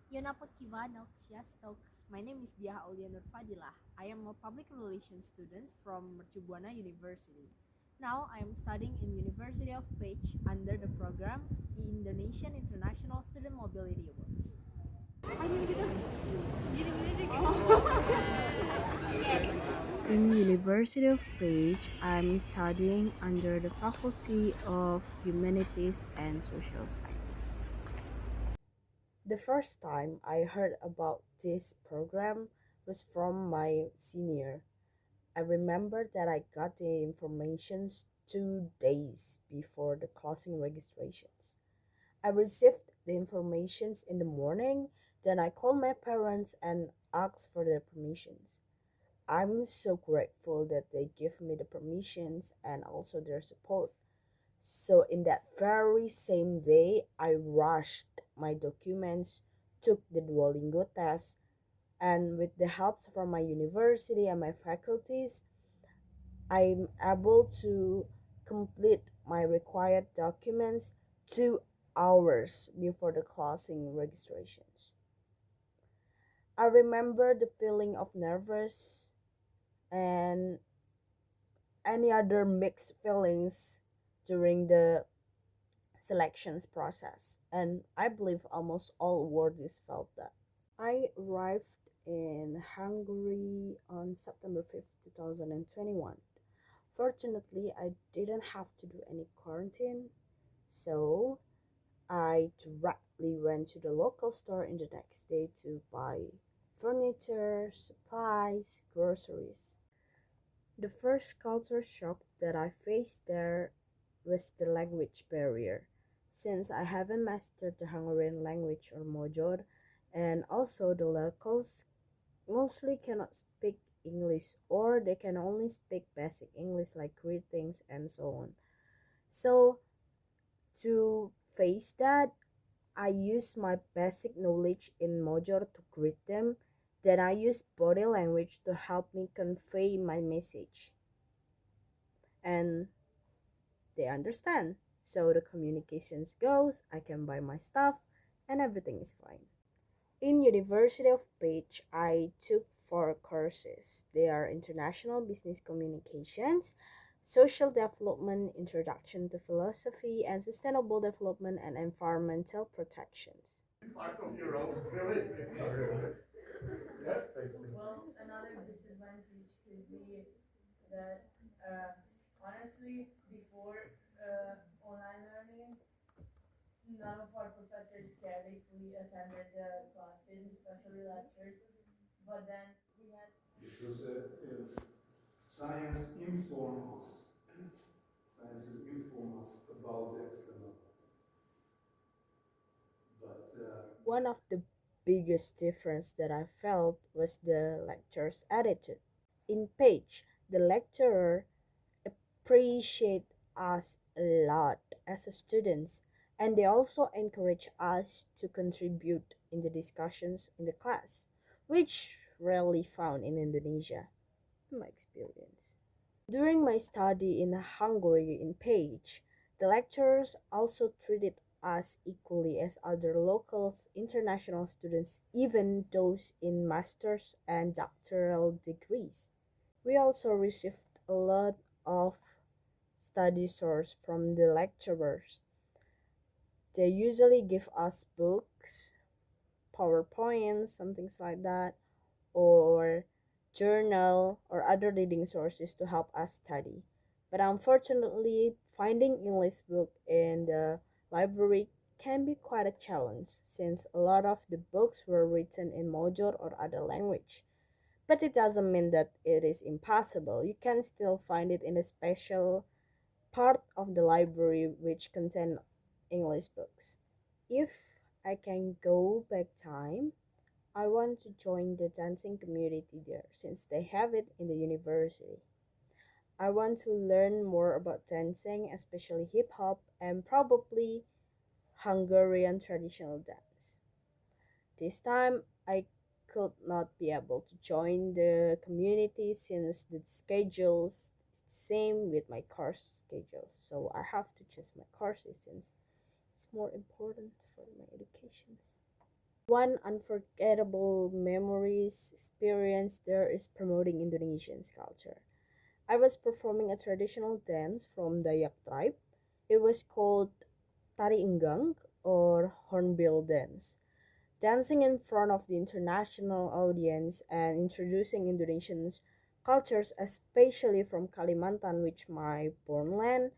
Yonapot Kivanok, Siastok. My name is Dyah Aulia Fadillah. I am a public relations student from Mercubuana University. Now I am studying in University of Pécs under the program Indonesian International Student Mobility Awards. In University of Pécs, I'm studying under the Faculty of Humanities and Social Science. The first time I heard about this program was from my senior. I remember that I got the information 2 days before the closing registrations. I received the information in the morning, then I called my parents and asked for their permissions. I'm so grateful that they give me the permissions and also their support. So in that very same day, I rushed my documents, took the Duolingo test, and with the help from my university and my faculties, I'm able to complete my required documents 2 hours before the closing registrations. I remember the feeling of nervous and any other mixed feelings during the selections process, and I believe almost all awardees felt that. I arrived in Hungary on September 5th, 2021. Fortunately, I didn't have to do any quarantine, so I directly went to the local store in the next day to buy furniture, supplies, groceries. The first culture shock that I faced there was the language barrier, since I haven't mastered the Hungarian language or Mojor, and also the locals mostly cannot speak English or they can only speak basic English like greetings and so on. So to face that, I use my basic knowledge in Mojor to greet them. Then I use body language to help me convey my message. And they understand. So the communications goes, I can buy my stuff and everything is fine. In University of Pécs, I took 4 courses. They are International Business Communications, Social Development, Introduction to Philosophy, and Sustainable Development and Environmental Protections. Part of your own, really? Yeah. Well, another disadvantage could be that honestly, before online learning, none of our professors cared if we attended the classes, especially lectures. But then we had Because science inform us. Sciences inform us about the external, but One of the biggest difference that I felt was the lecturer's attitude. In Page, the lecturer appreciate us a lot as a students, and they also encourage us to contribute in the discussions in the class, which rarely found in Indonesia in my experience. During my study in Hungary in Page, the lecturers also treated us equally as other locals, international students, even those in master's and doctoral degrees. We also received a lot of study source from the lecturers. They usually give us books, PowerPoints, something like that, or journal or other reading sources to help us study. But unfortunately, finding English book in the library can be quite a challenge since a lot of the books were written in Mojor or other language. But it doesn't mean that it is impossible. You can still find it in a special part of the library which contain English books. If I can go back time, I want to join the dancing community there since they have it in the university. I want to learn more about dancing, especially hip hop and probably Hungarian traditional dance. This time I could not be able to join the community since the schedules is the same with my course schedule. So I have to choose my courses since it's more important for my education. One unforgettable memories experience there is promoting Indonesian culture. I was performing a traditional dance from Dayak tribe. It was called Tari Enggang or Hornbill dance. Dancing in front of the international audience and introducing Indonesian cultures, especially from Kalimantan, which my born land,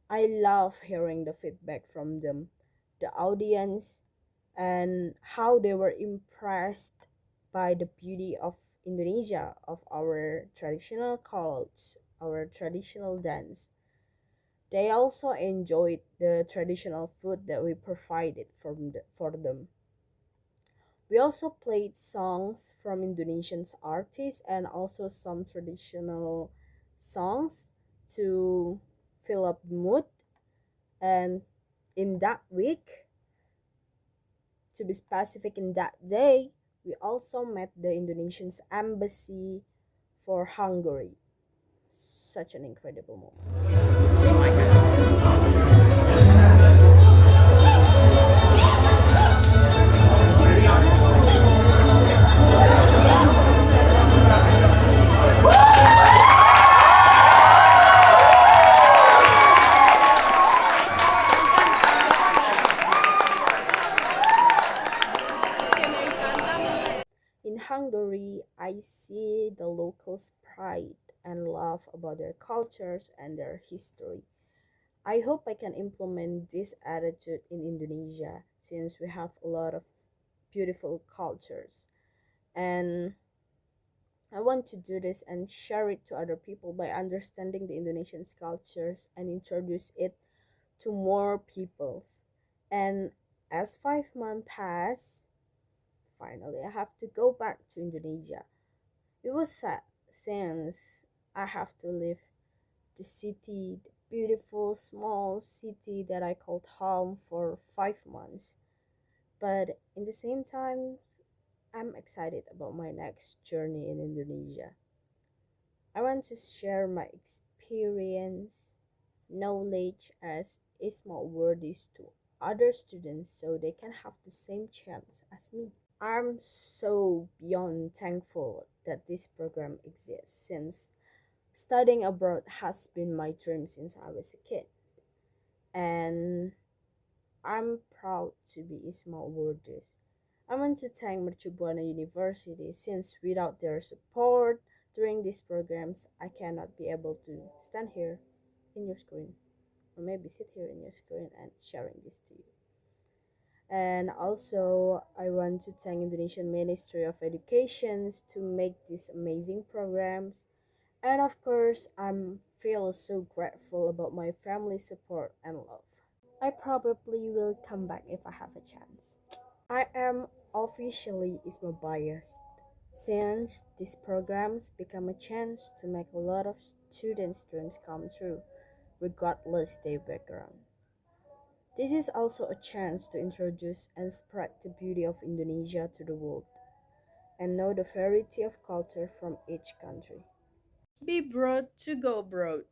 I love hearing the feedback from them, the audience, and how they were impressed by the beauty of Indonesia, of our traditional clothes, our traditional dance. They also enjoyed the traditional food that we provided for them. We also played songs from Indonesian artists and also some traditional songs to fill up the mood. And in that week, to be specific, in that day, we also met the Indonesian embassy for Hungary. Such an incredible moment. In Hungary, I see the locals' pride and love about their cultures and their history. I hope I can implement this attitude in Indonesia since we have a lot of beautiful cultures. And I want to do this and share it to other people by understanding the Indonesian cultures and introduce it to more peoples. And as 5 months pass, finally I have to go back to Indonesia. It was sad since I have to leave the city, the beautiful small city that I called home for 5 months. But in the same time, I'm excited about my next journey in Indonesia. I want to share my experience, knowledge as IISMA awardees to other students so they can have the same chance as me. I'm so beyond thankful that this program exists since studying abroad has been my dream since I was a kid. And I'm proud to be IISMA awardees. I want to thank Mercubuana University since without their support during these programs, I cannot be able to stand here in your screen or maybe sit here in your screen and sharing this to you. And also, I want to thank Indonesian Ministry of Education to make these amazing programs. And of course, I'm feel so grateful about my family support and love. I probably will come back if I have a chance. I am officially ISMA biased since these programs become a chance to make a lot of students' dreams come true, regardless their background. This is also a chance to introduce and spread the beauty of Indonesia to the world and know the variety of culture from each country. Be broad to go broad.